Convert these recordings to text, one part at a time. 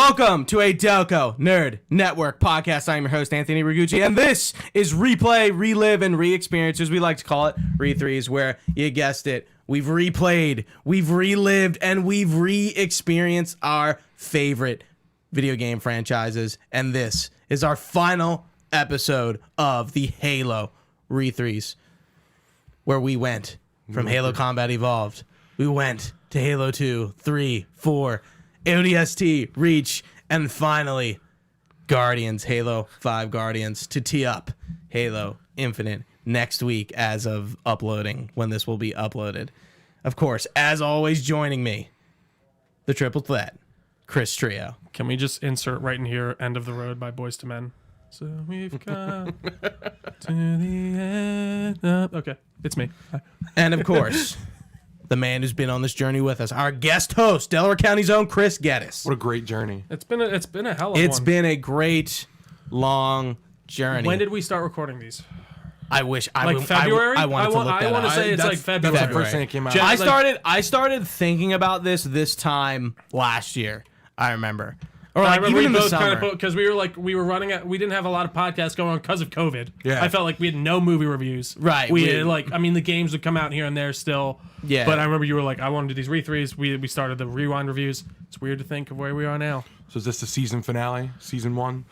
Welcome to a Delco Nerd Network podcast. I'm your host, Anthony Ragucci, and this is Replay, Relive, and Re-Experience, as we like to call it. Re3 is where, you guessed it, we've replayed, we've relived, and we've re-experienced our favorite video game franchises, and this is our final episode of the Halo Re3s, where we went from Halo Combat Evolved. We went to Halo 2, 3, 4, ODST, Reach, and finally, Guardians, Halo 5 Guardians, to tee up Halo Infinite next week as of uploading, when this will be uploaded. Of course, as always, joining me, the triple threat, Chris Trio. Can we just insert right in here, End of the Road by Boyz II Men? So we've come to the end. Okay, it's me. Hi. And of course, the man who's been on this journey with us, our guest host, Delaware County's own Chris Geddes. What a great journey. It's been a hell of one. It's been a great, long journey. When did we start recording these? I wish I Like would, February? I wanted to look that I want to up. say it's like February. That's the first thing that came out. I started thinking about this time last year. I remember. Or I like remember even we in the both kind summer. of because we were running at, we didn't have a lot of podcasts going on because of COVID. Yeah. I felt like we had no movie reviews. Right. We had the games would come out here and there still. Yeah. But I remember you were like, I want to do these re-threes. We started the rewind reviews. It's weird to think of where we are now. So is this the season finale? Season 1?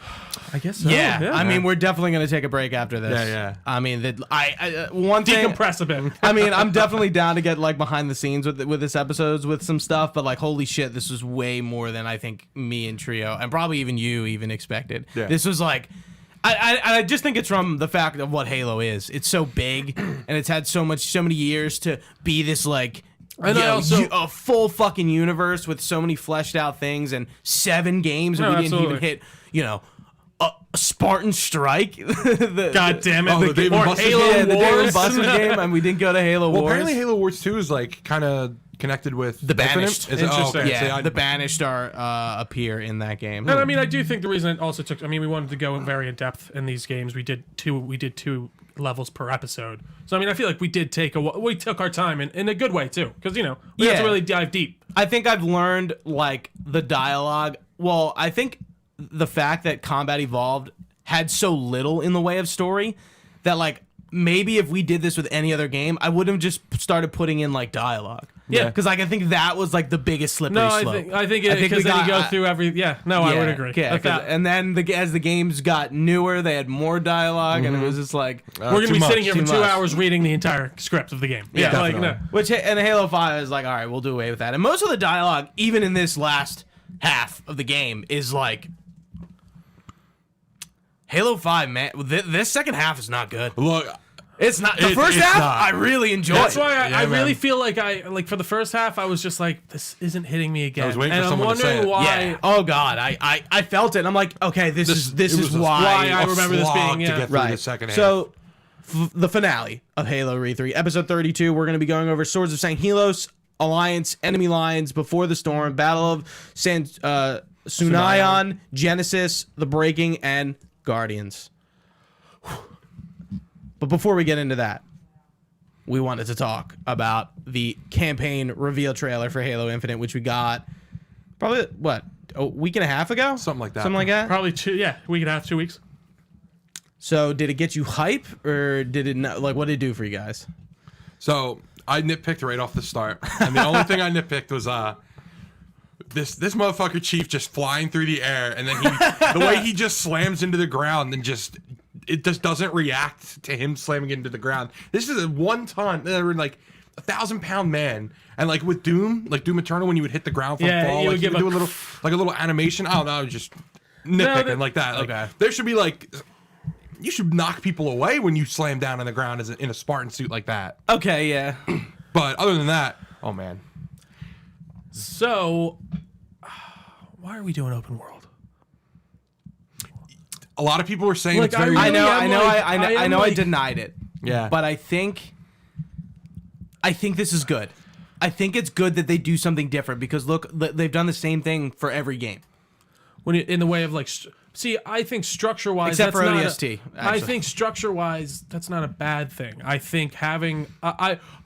I guess so. Yeah. I mean, we're definitely going to take a break after this. Yeah. I mean, one thing. Decompress a bit. I mean, I'm definitely down to get like behind the scenes with this episodes with some stuff, but like, holy shit, this was way more than I think me and Trio and probably even you even expected. Yeah. This was like, I just think it's from the fact of what Halo is. It's so big and it's had so many years to be this like. And A full fucking universe with so many fleshed out things and 7 games and we didn't even hit, a Spartan Strike. God damn it. the Dave and Buster's Halo game. the Dave and Wars. Buster's game, and we didn't go to Halo Well, Wars. apparently Halo Wars 2 is like kind of connected with The Banished. Infinite. Is it? Interesting. Oh, okay. Yeah, See, the Banished appear in that game. And I mean, I do think the reason it also took, we wanted to go very in depth in these games. We did two levels per episode. So, I mean, I feel like we took our time in a good way too. Because, we had to really dive deep. I think I've learned, like, the dialogue. Well, I think the fact that Combat Evolved had so little in the way of story that, like, maybe if we did this with any other game, I wouldn't have just started putting in, like, dialogue. Yeah. Because, like, I think that was, like, the biggest slippery slope. I think because then you go through every... Yeah, no, I would agree. Yeah, and then as the games got newer, they had more dialogue, and it was just like... we're going to be sitting here for 2 much. hours reading the entire script of the game. Yeah, like, no. Which, and Halo 5 is like, all right, we'll do away with that. And most of the dialogue, even in this last half of the game, is like... Halo 5, man, this second half is not good. Look, It's not. The first half, I really enjoyed. That's why I man. really feel like for the first half, I was just like, this isn't hitting me again. I was waiting and for someone to say I'm it. wondering why... Yeah. Oh God, I felt it. And I'm like, okay, this is was why I remember this being to get through right. the second half. So, the finale of Halo RE3, episode 32, we're going to be going over Swords of Sanghelios, Alliance, Enemy Lines, Before the Storm, Battle of Sunayon, Genesis, The Breaking, and Guardians. But before we get into that, we wanted to talk about the campaign reveal trailer for Halo Infinite, which we got probably, a week and a half ago? Something like that. Something like that? Probably week and a half, 2 weeks. So did it get you hype, or did it not, like, what did it do for you guys? So I nitpicked right off the start, and the only thing I nitpicked was this motherfucker Chief just flying through the air, and then the way he just slams into the ground and it just doesn't react to him slamming into the ground. This is a 1 ton, like 1,000-pound man, and like with Doom Eternal, when you would hit the ground from fall, you like would you give would do a little animation. I don't know, just nitpicking like that. Like, okay. There should be like. You should knock people away when you slam down on the ground in a Spartan suit like that. Okay, yeah. But other than that, oh man. So, why are we doing open world? A lot of people were saying it's very. I know. I like- denied it. Yeah. But I think this is good. I think it's good that they do something different because look, they've done the same thing for every game. When in the way of like See, I think structure-wise, Except that's for not ODST, I actually. think structure-wise, that's not a bad thing. I think having,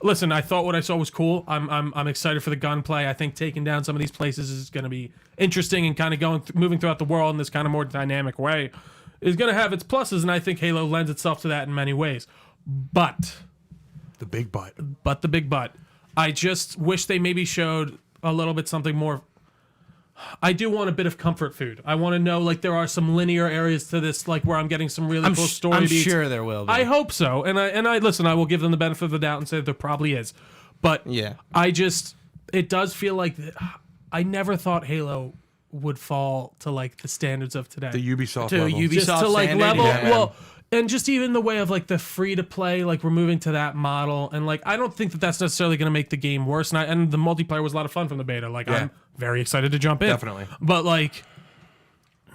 listen. I thought what I saw was cool. I'm excited for the gunplay. I think taking down some of these places is going to be interesting and kind of moving throughout the world in this kind of more dynamic way is going to have its pluses, and I think Halo lends itself to that in many ways. But The big butt. the big but, I just wish they maybe showed a little bit something more. I do want a bit of comfort food. I want to know, like, there are some linear areas to this, like, where I'm getting some really cool story I'm beats. sure there will be. I hope so. And I listen, I will give them the benefit of the doubt and say there probably is. But Yeah. it does feel like I never thought Halo would fall to, like, the standards of today. The Ubisoft To level. Ubisoft Just to, like, standard, level, yeah. well, and just even the way of, like, the free to play, like, we're moving to that model, and, like, I don't think that that's necessarily going to make the game worse. And the multiplayer was a lot of fun from the beta. Like, Yeah. I'm very excited to jump in. Definitely. But, like,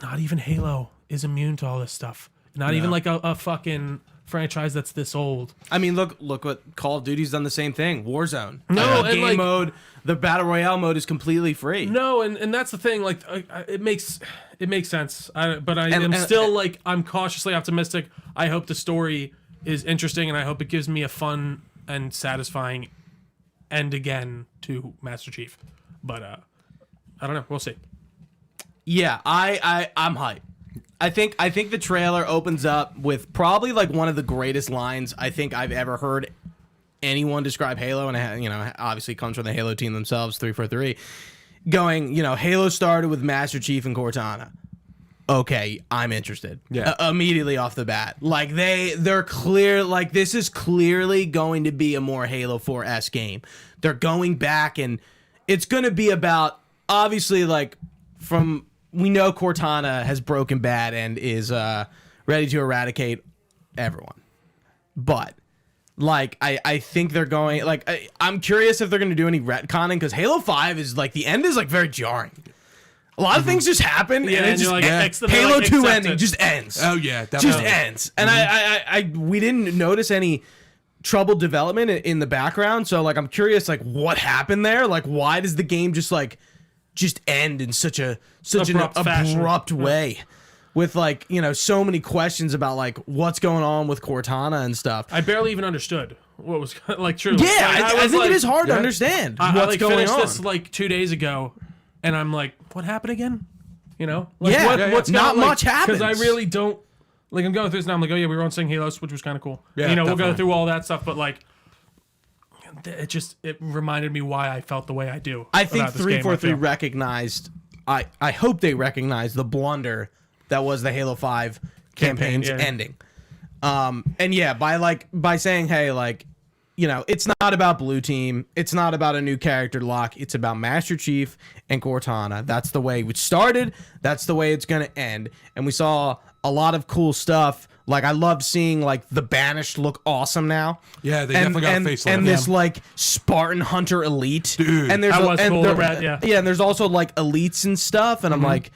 not even Halo is immune to all this stuff. Not even like a fucking franchise that's this old. I mean, look what Call of Duty's done the same thing. Warzone. No, and game like- mode, the battle royale mode is completely free. No, and that's the thing. Like, it makes sense. But I am And- still like, I'm cautiously optimistic. I hope the story is interesting, and I hope it gives me a fun and satisfying end again to Master Chief. But I don't know. We'll see. Yeah, I'm hyped. I think the trailer opens up with probably like one of the greatest lines I think I've ever heard anyone describe Halo, and obviously comes from the Halo team themselves, 343, going, Halo started with Master Chief and Cortana. Okay, I'm interested. Yeah. Immediately off the bat. Like they're clear, like this is clearly going to be a more Halo 4-esque game. They're going back, and it's going to be about, obviously, like, we know Cortana has broken bad and is ready to eradicate everyone. But like I think they're going, like, I'm curious if they're going to do any retconning, because Halo 5 is like, the end is like very jarring. A lot of things just happen, and and it just, you're like, Halo like, 2 accept ending it. just ends. Oh yeah, Just definitely. ends. And we didn't notice any troubled development in the background, so like I'm curious, like, what happened there? Like, why does the game just end in such an abrupt fashion. way, with like, so many questions about like what's going on with Cortana and stuff. I barely even understood what was like true. Yeah, Like, I was think like, it is hard to yeah. understand I what's like going finished on. this like 2 days ago, and I'm like, what happened again? Like, Yeah, what's not going, much happens. because I really don't. Like, I'm going through this now. I'm like, oh yeah, we were on Sanghelios, which was kind of cool. Yeah, We'll go definitely. through all that stuff, but like, it reminded me why I felt the way I do. I think about this game, 343 feel. recognized. I hope they recognized the blunder that was the Halo 5 campaign's yeah. ending. And yeah, by saying, hey, like, it's not about Blue Team, it's not about a new character lock, it's about Master Chief and Cortana. That's the way it started, that's the way it's gonna end. And we saw a lot of cool stuff. Like, I loved seeing like the Banished look awesome now. Yeah, they definitely got a facelift. And this like Spartan Hunter Elite, Dude, and there's that was and cool, there- the red, yeah. and there's also like elites and stuff, and I'm like,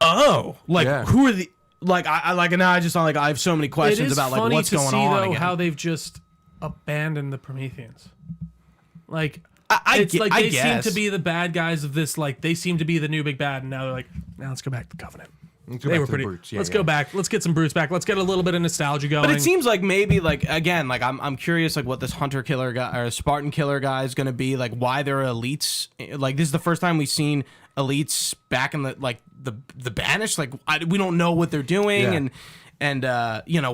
oh, like, Yeah. who are the, like, I like, now I just sound like I have so many It questions is about like funny what's to going see, on though, again. how they've just abandoned the Prometheans. Like, I it's like they seem guess. to be the bad guys of this. Like, they seem to be the new big bad, and now they're like, now let's go back to Covenant. Let's go They back were to the pretty. brutes. Yeah, Let's yeah. go back. Let's get some brutes back. Let's get a little bit of nostalgia going. But it seems like maybe, like, again, like, I'm curious, like, what this Hunter Killer guy or Spartan Killer guy is going to be, like, why they're elites. Like, this is the first time we've seen elites back in the, like, the Banished. Like, we don't know what they're doing, Yeah. and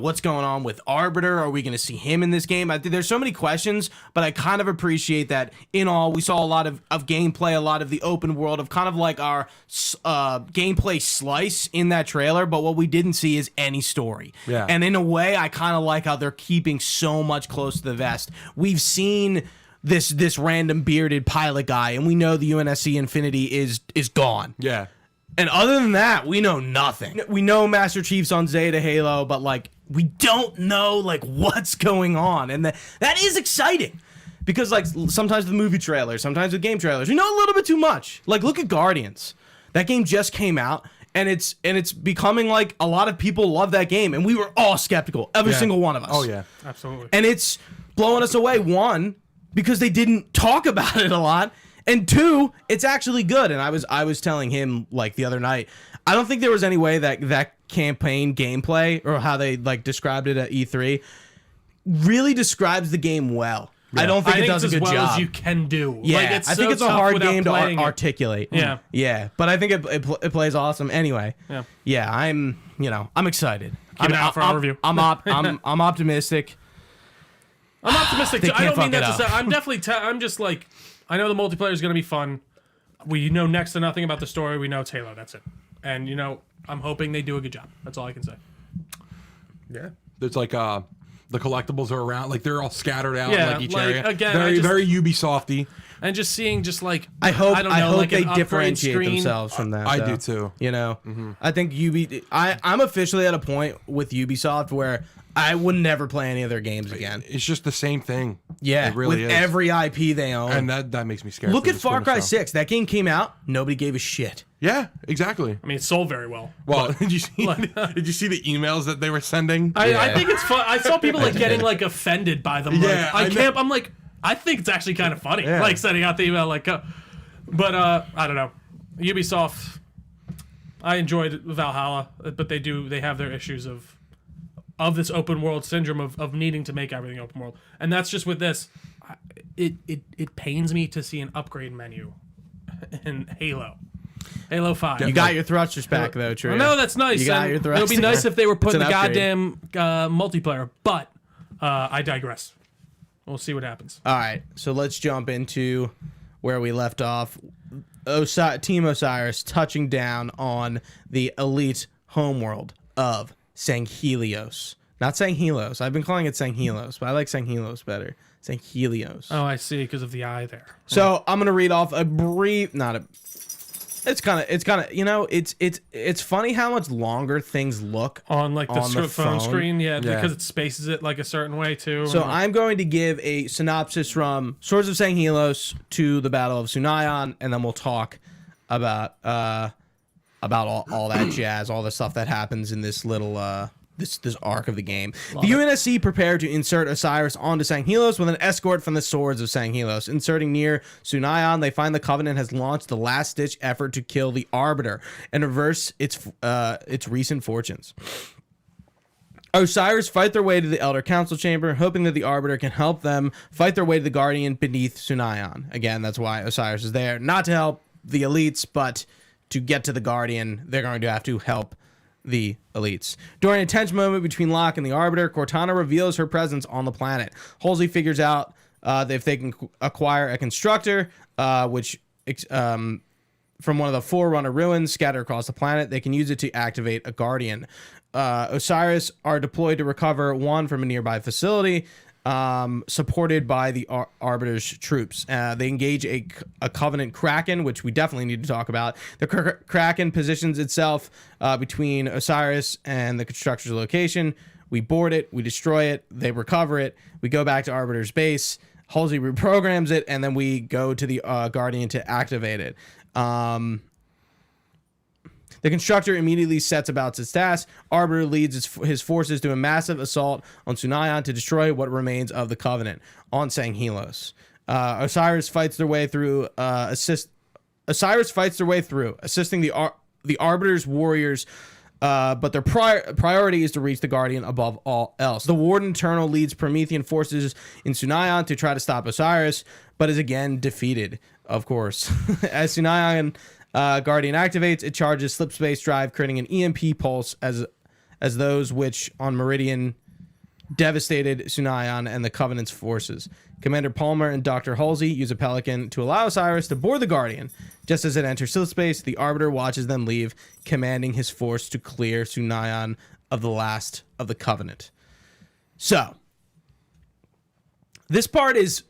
what's going on with Arbiter. Are we going to see him in this game? There's so many questions, but I kind of appreciate that in all, we saw a lot of gameplay, a lot of the open world, of kind of like our gameplay slice in that trailer, but what we didn't see is any story. Yeah. And in a way, I kind of like how they're keeping so much close to the vest. We've seen this random bearded pilot guy, and we know the UNSC Infinity is gone. Yeah. And other than that, we know nothing. We know Master Chief's on Zeta Halo, but like, we don't know like what's going on, and that is exciting, because like sometimes with movie trailers, sometimes with game trailers, we know a little bit too much. Like, look at Guardians. That game just came out, and it's becoming like a lot of people love that game, and we were all skeptical, every Yeah. single one of us. Oh yeah. absolutely. And it's blowing us away. One, because they didn't talk about it a lot. And two, it's actually good. And I was telling him like the other night, I don't think there was any way that campaign gameplay or how they like described it at E3 really describes the game well. I don't think it does a good as well job. as you can do. Yeah, Like, it's I think so it's a tough hard without game to playing it. articulate. Yeah. Yeah, but I think it plays awesome anyway. Yeah, I'm excited. Keep it out for our review. I'm optimistic. I'm optimistic They too. I can't don't mean fuck that it to up. say. I'm definitely. I'm just like. I know the multiplayer is going to be fun. We know next to nothing about the story. We know it's Halo. That's it. And I'm hoping they do a good job. That's all I can say. Yeah. There's like the collectibles are around, like they're all scattered out Yeah, like each like, area. again, very Ubisofty. And just seeing like I hope don't know, like they an upgrade differentiate screen. themselves from that. I though. do too. You know, I think I'm officially at a point with Ubisoft where I would never play any of their games again. It's just the same thing. Yeah, it really with is. every IP they own. And that makes me scared. Look for at the Far Splinter Cry Cell. 6. That game came out. Nobody gave a shit. Yeah, exactly. I mean, it sold very well. Well, did you see the emails that they were sending? I think it's fun. I saw people like getting like offended by them. Yeah, like, I know. I'm like, I think it's actually kind of funny. Yeah. Like sending out the email, like, but I don't know. Ubisoft. I enjoyed Valhalla, but they have their issues of this open world syndrome of needing to make everything open world, and that's just with this. It pains me to see an upgrade menu in Halo 5. You got your thrusters back though, Trey. No, that's nice. You got and your it would thrusters. be nice if they were putting the It's an upgrade. goddamn multiplayer, but I digress. We'll see what happens. All right, so let's jump into where we left off. Team Osiris touching down on the elite homeworld of Sanghelios. Not Sanghelios. I've been calling it Sanghelios, but I like Sanghelios better. Sanghelios. Oh, I see, because of the eye there. So I'm gonna read off a brief. It's kind of. It's funny how much longer things look On like the, on the phone phone. screen, yeah, Yeah. because it spaces it like a certain way too. So I'm going to give a synopsis from Swords of Sanghelios to the Battle of Sunayon, and then we'll talk about all that jazz, all the stuff that happens in this little this arc of the game. The UNSC prepare to insert Osiris onto Sanghelios with an escort from the Swords of Sanghelios. Inserting near Sunayon, they find the Covenant has launched the last-ditch effort to kill the Arbiter and reverse its recent fortunes. Osiris fight their way to the Elder Council Chamber, hoping that the Arbiter can help them fight their way to the Guardian beneath Sunayon. Again, that's why Osiris is there. Not to help the elites, but to get to the Guardian, they're going to have to help the elites. During a tense moment between Locke and the Arbiter, Cortana reveals her presence on the planet. Halsey figures out that if they can acquire a constructor, which from one of the Forerunner ruins scattered across the planet, they can use it to activate a Guardian. Osiris are deployed to recover one from a nearby facility, supported by the Arbiter's troops. They engage a Covenant Kraken, which we definitely need to talk about. The Kraken positions itself between Osiris and the Constructor's location. We board it, we destroy it, they recover it, we go back to Arbiter's base, Halsey reprograms it, and then we go to the Guardian to activate it. The Constructor immediately sets about its task. Arbiter leads his forces to a massive assault on Sunayon to destroy what remains of the Covenant on Sanghelios. Osiris fights their way through, assisting the Arbiter's warriors, but their priority is to reach the Guardian above all else. The Warden Eternal leads Promethean forces in Sunayon to try to stop Osiris, but is again defeated, of course. As Sunayon Guardian activates, it charges slipspace drive, creating an EMP pulse as those which on Meridian devastated Sunayon and the Covenant's forces. Commander Palmer and Dr. Halsey use a Pelican to allow Osiris to board the Guardian. Just as it enters slipspace, the Arbiter watches them leave, commanding his force to clear Sunayon of the last of the Covenant. So, this part is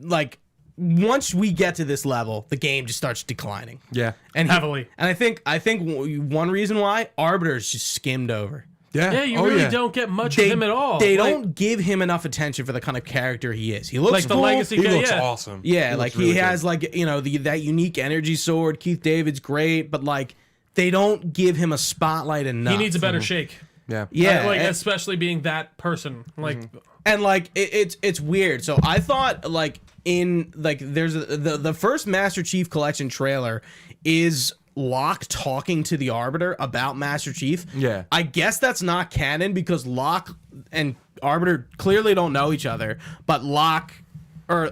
like, once we get to this level, the game just starts declining. Yeah. And heavily. And I think one reason why Arbiter is just skimmed over. Yeah. Yeah, you really don't get much of him at all. They Like, don't give him enough attention for the kind of character he is. He looks like the cool. legacy He guy. looks Yeah. awesome. Yeah, He like looks really he good. has like that unique energy sword. Keith David's great, but like they don't give him a spotlight enough. He needs a better shake. Yeah. Yeah, Like and- especially being that person. Like And like it's weird. So I thought like in like there's the first Master Chief Collection trailer is Locke talking to the Arbiter about Master Chief. Yeah. I guess that's not canon because Locke and Arbiter clearly don't know each other, but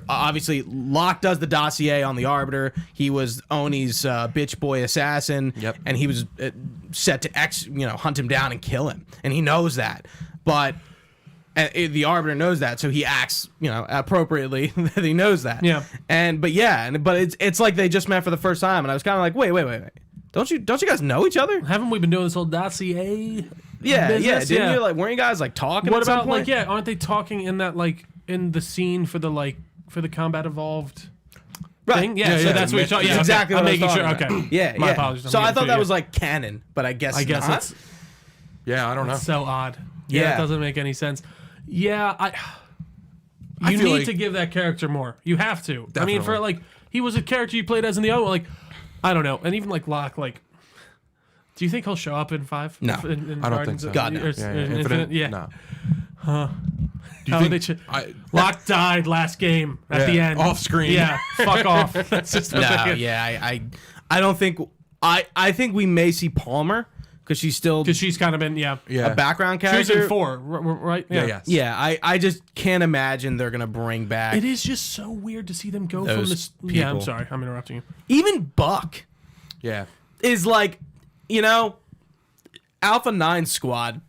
obviously Locke does the dossier on the Arbiter. He was Oni's bitch boy assassin. Yep. And he was set to hunt him down and kill him, and he knows that. But the Arbiter knows that, so he acts, appropriately that he knows that. Yeah. But it's like they just met for the first time, and I was kind of like, wait. Don't you guys know each other? Haven't we been doing this whole dossier? Yeah, business? Didn't you weren't you guys talking? What at some about point? aren't they talking in that in the scene for the combat evolved Right. thing? Yeah, so that's what you're talking. Yeah, exactly. Okay. What I'm making sure. about. Okay. Yeah. My yeah. apologies. So I'm I making thought sure that you- was canon, but I guess not. it's Yeah, I don't know. so odd. Yeah. Yeah, it doesn't make any sense. Yeah, I you feel need like- to give that character more. You have to. I mean, Definitely. for he was a character you played as in the other one. I don't know. And even Locke, do you think he'll show up in 5? No. In I don't Guardians think of- so. God, no. or- Yeah, or Infinite? Yeah. No. Huh. Do you How think they Locke died last game at the end. Off screen. Yeah, fuck off. That's just what No, they- yeah, I don't think I think we may see Palmer because she's still Because she's kind of been, Yeah. a background She was character. in 4, right? Yeah, yes. Yeah, I just can't imagine they're gonna bring back It is just so weird to see them go from Those this. Yeah, I'm people. sorry. I'm interrupting you. even Buck Yeah. is Alpha 9 squad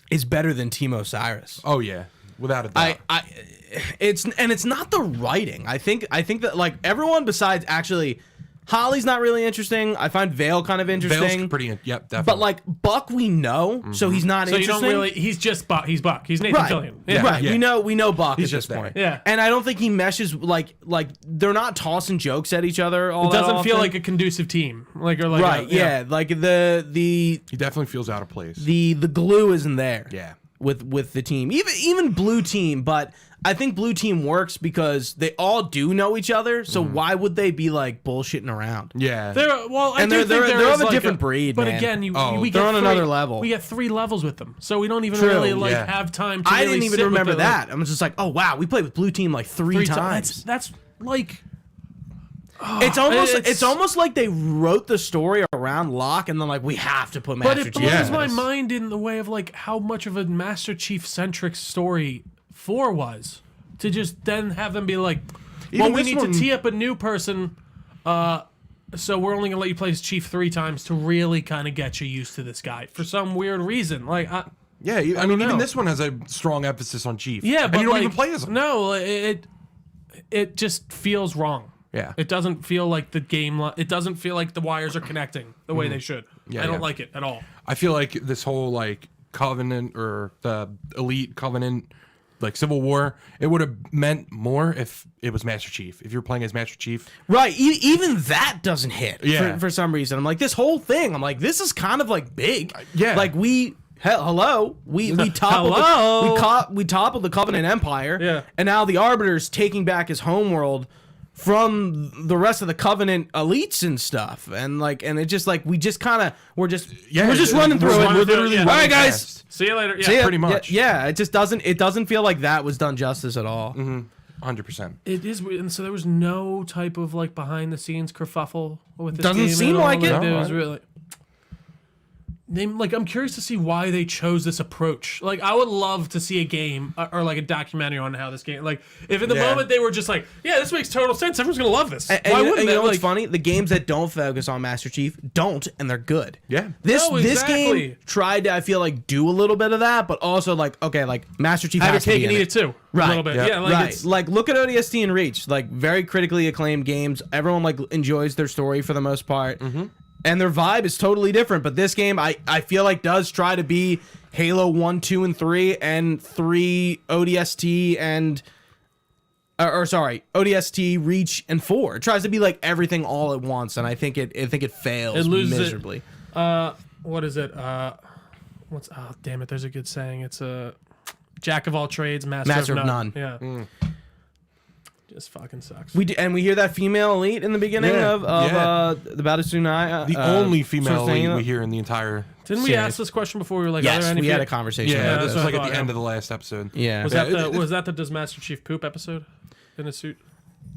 is better than Team Osiris. Oh yeah. Without a doubt. It's not the writing. I think that everyone besides actually Holly's not really interesting. I find Vale kind of interesting. Vale's pretty. Yep, definitely. But Buck we know, so he's not So you interesting. don't really. He's just Buck. He's Buck. He's Nathan Right. Fillion. Yeah. Right. We know Buck He's at this just there. point. Yeah. And I don't think he meshes like they're not tossing jokes at each other all It that doesn't feel often. like a conducive team. Right, yeah. Like the he definitely feels out of place. the glue isn't there. Yeah. With the team. Even blue team, but I think blue team works because they all do know each other, so why would they be bullshitting around? Yeah. They're of a different breed, But man. again, we they're get on another level. We get 3 levels with them, so we don't even True, really yeah. have time to. I really didn't even sit with remember the, that. I was just oh wow, we played with blue team 3 times. That's It's almost like they wrote the story around Locke and then we have to put But Master it Chief. blows in my this. mind in the way of how much of a Master Chief centric story 4 was, to just then have them be we this need one- to tee up a new person, so we're only gonna let you play as Chief 3 times to really kind of get you used to this guy for some weird reason. Yeah. I mean, know. even this one has a strong emphasis on Chief. Yeah, and but you don't even play as him. No, it just feels wrong. Yeah. It doesn't feel like the game. It doesn't feel like the wires are connecting the way they should. Yeah, I don't yeah. like it at all. I feel like this whole Covenant or the Elite Covenant Civil War, it would have meant more if it was Master Chief. If you're playing as Master Chief. Right, even that doesn't hit Yeah. for some reason. I'm this whole thing. I'm this is kind of big. Yeah. We toppled Hello? we toppled the Covenant Empire. Yeah. And now the Arbiter's taking back his homeworld from the rest of the Covenant elites and stuff. And and it just we're just running through it. We're literally yeah. all right, running guys. fast. See you later. Yeah. See ya. pretty much. Yeah, it just doesn't feel like that was done justice at all. 100%. It is weird, and so there was no type of behind the scenes kerfuffle with this Doesn't game seem at all. like it. It was No, really. I'm curious to see why they chose this approach. I would love to see a game or a documentary on how this game. If in the Yeah. moment they were just yeah, this makes total sense. Everyone's gonna love this. And Why you wouldn't know they? what's funny? The games that don't focus on Master Chief don't, and they're good. Yeah. This No, this exactly. game tried to, I feel do a little bit of that, but also Master Chief Have your has to cake be and in eat it too. Right. A little bit. Yep. Yeah. Right, It's, look at ODST and Reach, very critically acclaimed games. Everyone enjoys their story for the most part, and their vibe is totally different. But this game, I feel does try to be Halo 1, 2, and 3, and 3 ODST and ODST, Reach, and 4. It tries to be everything all at once, and I think it fails It loses it. miserably. what is it? What's damn it? There's a good saying. It's a jack of all trades, master of none. Yeah. Just fucking sucks. We hear that female elite in the beginning Yeah. of Yeah. the Battle The only female elite we hear in the entire. Didn't we series. ask this question before? We were are Yes, there any we had fe- a conversation. Yeah, about this this. was what I at the thought, end yeah. of the last episode. Yeah. Was that the Does Master Chief poop episode in a suit?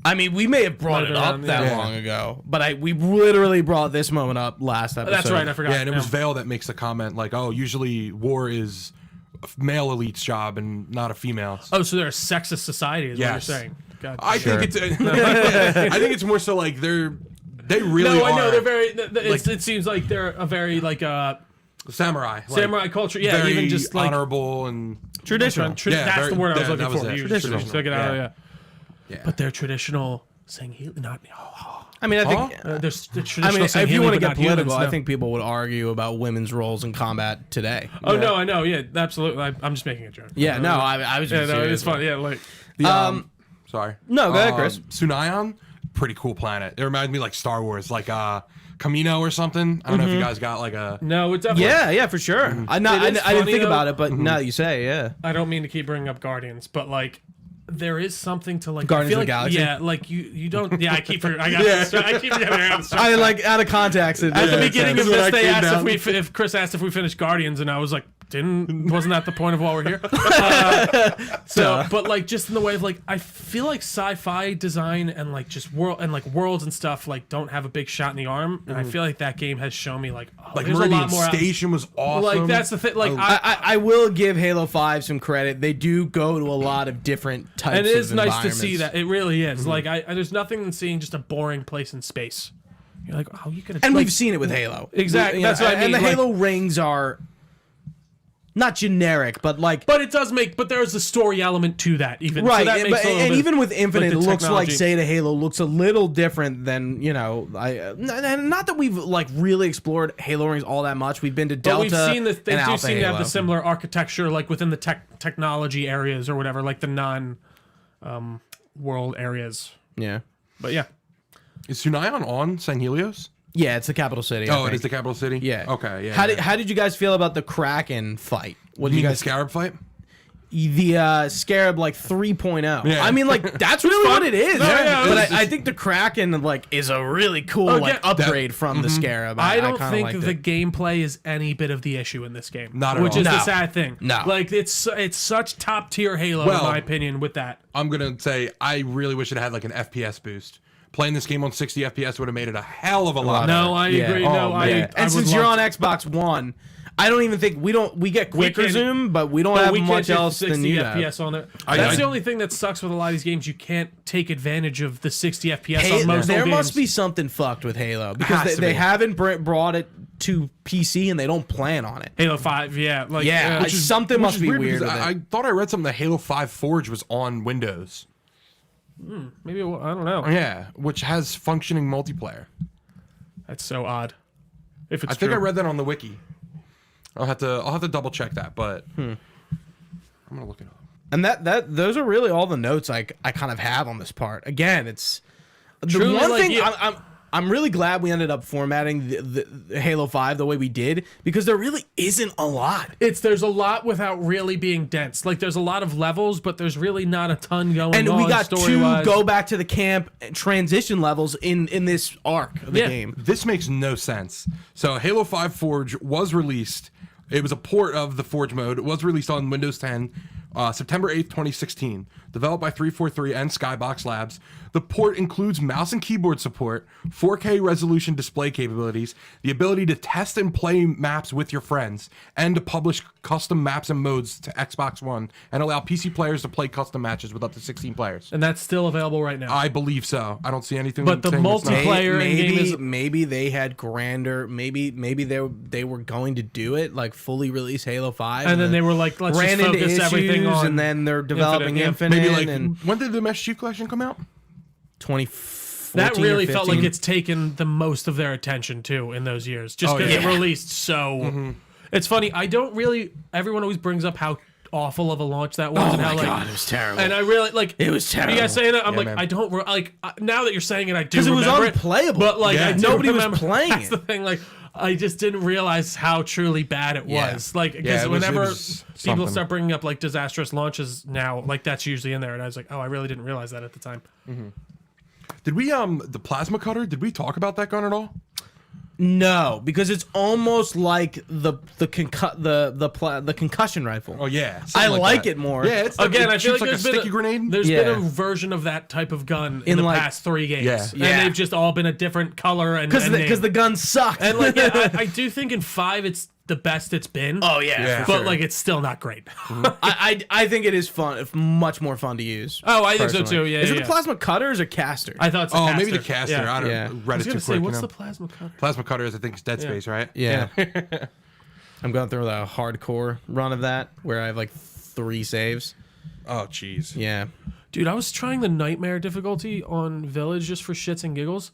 I mean, we may have brought it up that long ago, but we literally brought this moment up last episode. That's right, I forgot. Yeah, and it was Vale that makes the comment like, "Oh, usually war is a male elite's job and not a female's." Oh, so they're a sexist society, is what you're saying? God, I think it's. I think it's more so like they really. No, are, I know they're very. It seems like they're a very like samurai culture. Yeah, very even just like honorable and traditional. That's the word I was looking for. Traditional. Took it out. Yeah. Yeah. But they're traditional Sanghelios, not. I mean, I think. There's the traditional. I mean, if you want to get political, humans, I think people would argue about women's roles in combat today. Oh no, I know. Yeah, absolutely. I'm just making a joke. Yeah, no, I was just serious. It's fun. Yeah, like. Sorry. No, go ahead, Chris. Sunayon, pretty cool planet. It reminds me like Star Wars, like Camino or something. I don't know if you guys got like a. No, it's definitely. Yeah, for sure. I didn't think about it, but now that you say, yeah. I don't mean to keep bringing up Guardians, but like. There is something to like Guardians of the Galaxy. Yeah, like you don't. Yeah, I keep forgetting. I keep forgetting. I like out of context. At the beginning of this, they asked if Chris asked if we finished Guardians, and I was like, wasn't that the point of why we're here? But like just in the way of like, I feel like sci-fi design and like just worlds and stuff like don't have a big shot in the arm, and I feel like that game has shown me like, like there's Meridian a lot more Station was awesome. Like that's the thing. Like I will give Halo 5 some credit. They do go to a lot of different types. And it is of nice to see that. It really is. Like there's nothing than seeing just a boring place in space. You're like, oh, you could. And we've seen it with Halo. Exactly. That's what I mean. And the Halo rings are not generic, but like. But it does make. But there's a story element to that, even. Right. So that makes and even with Infinite, like it looks like technology. Zeta Halo looks a little different than and not that we've like really explored Halo rings all that much. We've been to Delta. But we've seen that they and do Alpha seem to have Halo. the similar architecture, like within the technology areas or whatever, like the world areas. Yeah. But yeah. Is Sunayon on Sanghelios? Yeah, it's the capital city. I Oh, it think. is the capital city? Yeah. Okay, yeah. How did you guys feel about the Kraken fight? What you did you mean the guys Scarab fight? the Scarab like 3.0. Yeah. I mean, like that's really what it is. No, yeah, but I think the Kraken like is a really cool upgrade from the Scarab. I don't kinda think liked the it. gameplay is any bit of the issue in this game. Not at which all. is the No. sad thing. No. Like it's such top tier Halo Well, in my opinion with that. I'm going to say I really wish it had like an FPS boost. Playing this game on 60 FPS would have made it a hell of a lot better. No, I agree. Oh, No, man. I And would since you're love on Xbox One, I don't even think we get quicker can- zoom, but we don't But have we can't much do else 60 than you FPS have. on it. I- That's the only thing that sucks with a lot of these games. You can't take advantage of the 60 FPS Hey, on most there games. must be something fucked with Halo because Has to they be. haven't brought it to PC and they don't plan on it. Halo 5, yeah. Like, Yeah, something must be weird because with I it. thought I read something that Halo 5 Forge was on Windows. maybe, I don't know. Yeah, which has functioning multiplayer. That's so odd. If it's I think true. I read that on the wiki. I'll have to double check that, but I'm gonna look it up. And those are really all the notes I kind of have on this part. Again, it's the Truly, one like, thing yeah. I'm really glad we ended up formatting the Halo 5 the way we did because there really isn't a lot. There's a lot without really being dense. Like there's a lot of levels, but there's really not a ton going on. And we got two story-wise. go back to the camp transition levels in this arc of the game. This makes no sense. So Halo 5 Forge was released. It was a port of the Forge mode. It was released on Windows 10, September 8th, 2016. Developed by 343 and Skybox Labs. The port includes mouse and keyboard support, 4K resolution display capabilities, the ability to test and play maps with your friends, and to publish custom maps and modes to Xbox One, and allow PC players to play custom matches with up to 16 players. And that's still available right now. I believe so. I don't see anything. But the saying it's not. multiplayer in-game is... Maybe they had grander. Maybe they were going to do it like fully release Halo 5, And then they were like, let's ran just into focus everything issues, on... and then they're developing Infinite. Maybe like and when did the Mesh Chief Collection come out? 2014 That really or felt like 15. it's taken the most of their attention too in those years, just because it released so. It's funny. I don't really. Everyone always brings up how awful of a launch that was, and how like it was terrible. And I really like. It was terrible. You guys saying that? I'm like, man. I don't like. Now that you're saying it, I do. because it was remember unplayable. But like, Yeah. I do Nobody was remember- playing That's it. the thing. Like, I just didn't realize how truly bad it Yeah. was. Like, because Yeah, it was whenever people something. start bringing up like disastrous launches now, like that's usually in there, and I was like, oh, I really didn't realize that at the time. Did we the plasma cutter? Did we talk about that gun at all? No, because it's almost like the concussion rifle. Oh yeah, I something like that. it more. Yeah, it's Again, I it feel shoots like a there's been sticky grenade. There's Yeah. been a version of that type of gun in the like- past 3 games, Yeah. and Yeah. they've just all been a different color and because name. the gun sucked. And like, yeah, I do think in 5 it's the best it's been. oh yeah, Yeah. for but sure. like it's still not great. I think it is fun, much more fun to use. Oh, I think so personally. too. Yeah, Is it yeah. the plasma cutters or caster? I thought it's a Oh, caster. maybe the caster. Yeah. I don't Yeah. read I was it too gonna say, quick. what's you know? the plasma cutter? Plasma cutters? I think it's Dead Space, right? Yeah. I'm going through the hardcore run of that where I have like 3 saves. Oh, jeez. Yeah. Dude, I was trying the nightmare difficulty on Village just for shits and giggles.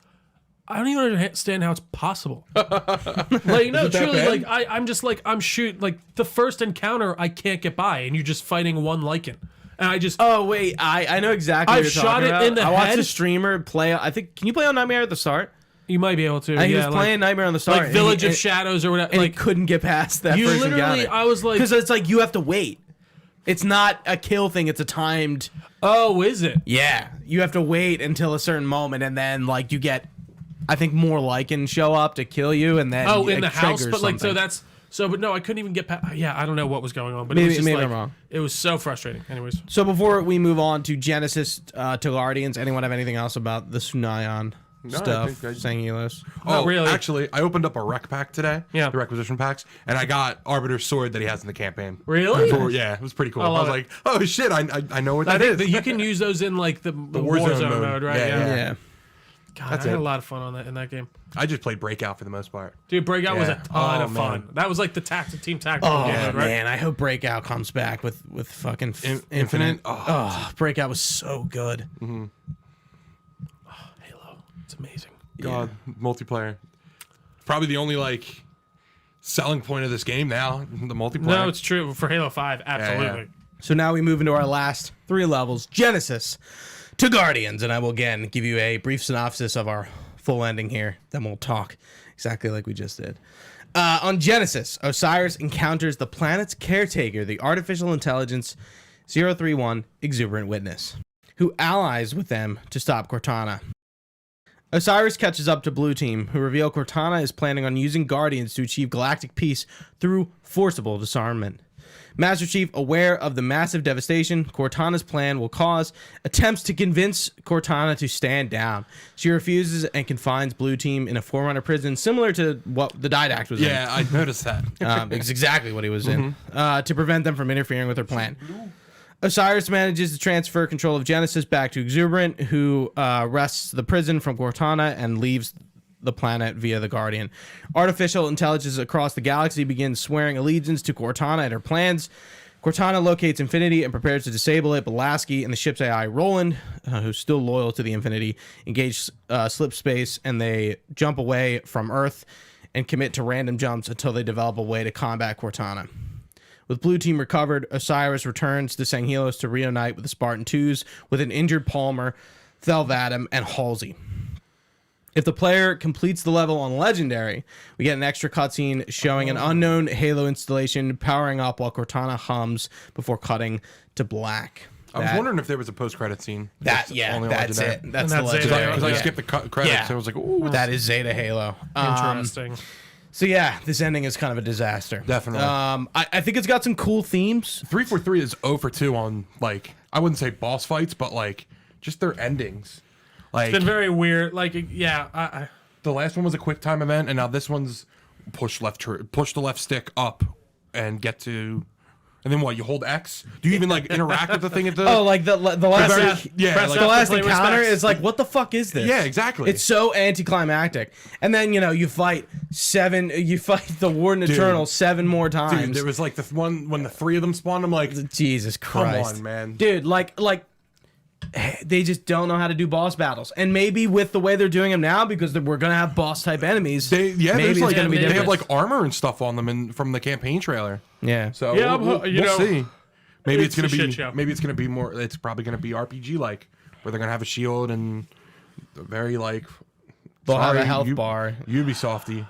I don't even understand how it's possible. Like, no, it that truly, bad? like, I'm just like, I'm shooting, like, the first encounter, I can't get by, and you're just fighting one lichen. And I just, Oh wait, I know exactly. I've what you're shot talking it about. in the I watched head. a streamer play. I think. Can you play on Nightmare at the start? you might be able to. He yeah, was playing Nightmare on the start. like Village of Shadows or whatever. and Like, he couldn't get past that you first literally, encounter. I was like, Because it's like you have to wait. It's not a kill thing. It's a timed. oh, is it? Yeah, you have to wait until a certain moment, and then like you get, I think more lichen show up to kill you, and then Oh, it in the house, triggers but like, so something. that's so. But no, I couldn't even get past. Yeah, I don't know what was going on, but it Maybe- was just maybe like, I'm wrong. it was so frustrating. Anyways, So before we move on to Genesis to Guardians, anyone have anything else about the Sunayon I stuff? think I- Sanghelios. Oh, really. actually, I opened up a rec pack today. Yeah. The requisition packs, and I got Arbiter's sword that he has in the campaign. Really? Yeah, it was pretty cool. I love was it. like, oh shit, I know what I that think is. that you can use those in like the Warzone mode, right? Yeah, Yeah. Yeah. God, That's I had it. a lot of fun on that in that game. I just played Breakout for the most part. Dude, Breakout was a Yeah. ton Oh, of fun. man. That was like the team tactical Oh mode, right? man, I hope Breakout comes back with fucking Infinite? Oh, Breakout was so good. Halo, it's amazing. God, multiplayer. Probably the only like selling point of this game now. The multiplayer. No, it's true for Halo 5. Absolutely. yeah. So now we move into our last 3 levels, Genesis to Guardians, and I will again give you a brief synopsis of our full ending here. Then we'll talk exactly like we just did. On Genesis, Osiris encounters the planet's caretaker, the artificial intelligence 031 Exuberant Witness, who allies with them to stop Cortana. Osiris catches up to Blue Team, who reveal Cortana is planning on using Guardians to achieve galactic peace through forcible disarmament. Master Chief, aware of the massive devastation Cortana's plan will cause, attempts to convince Cortana to stand down. She refuses and confines Blue Team in a Forerunner prison, similar to what the Didact was in. Yeah, I noticed that. It's exactly what he was in, to prevent them from interfering with her plan. Osiris manages to transfer control of Genesis back to Exuberant, who wrests the prison from Cortana and leaves the planet via the Guardian. Artificial intelligence across the galaxy begins swearing allegiance to Cortana and her plans. Cortana locates Infinity and prepares to disable it, but Lasky and the ship's AI, Roland, who's still loyal to the Infinity, engage slip space, and they jump away from Earth and commit to random jumps until they develop a way to combat Cortana. With Blue Team recovered, Osiris returns to Sanghelios to reunite with the Spartan 2s with an injured Palmer, Thelvadim, and Halsey. If the player completes the level on Legendary, we get an extra cutscene showing an unknown Halo installation powering up while Cortana hums before cutting to black. I was wondering if there was a post-credit scene. That's only on it. Legendary. That's And the that's Zeta, Legendary. Because I Yeah. skipped the credits, Yeah. and I was like, ooh, That is Zeta Halo. Interesting. So yeah, this ending is kind of a disaster. Definitely. I think it's got some cool themes. 343 is 0 for 2 on, like, I wouldn't say boss fights, but, like, just their endings. Like, It's been very weird. Like, yeah, I the last one was a quick time event, and now this one's push the left stick up and get to... And then what? You hold X? Do you even like interact with the thing at the? Oh, like the last very- yeah, press like- the F to last play encounter respects. is like, what the fuck is this? Yeah, exactly. It's so anticlimactic. And then you fight the Warden Eternal 7 more times. Dude, there was like the one when the 3 of them spawned. I'm like, Jesus come Christ, on, man. dude, like they just don't know how to do boss battles. And maybe with the way they're doing them now, because we're gonna have boss type enemies. Maybe there's like, gonna be they have different. like armor and stuff on them from the campaign trailer. Yeah. So Yeah, we'll you know, see. Maybe it's gonna it's a shit be show. maybe it's gonna be more. It's probably gonna be RPG like, where they're gonna have a shield and very like. They'll have a sorry, health bar. Ubisofty.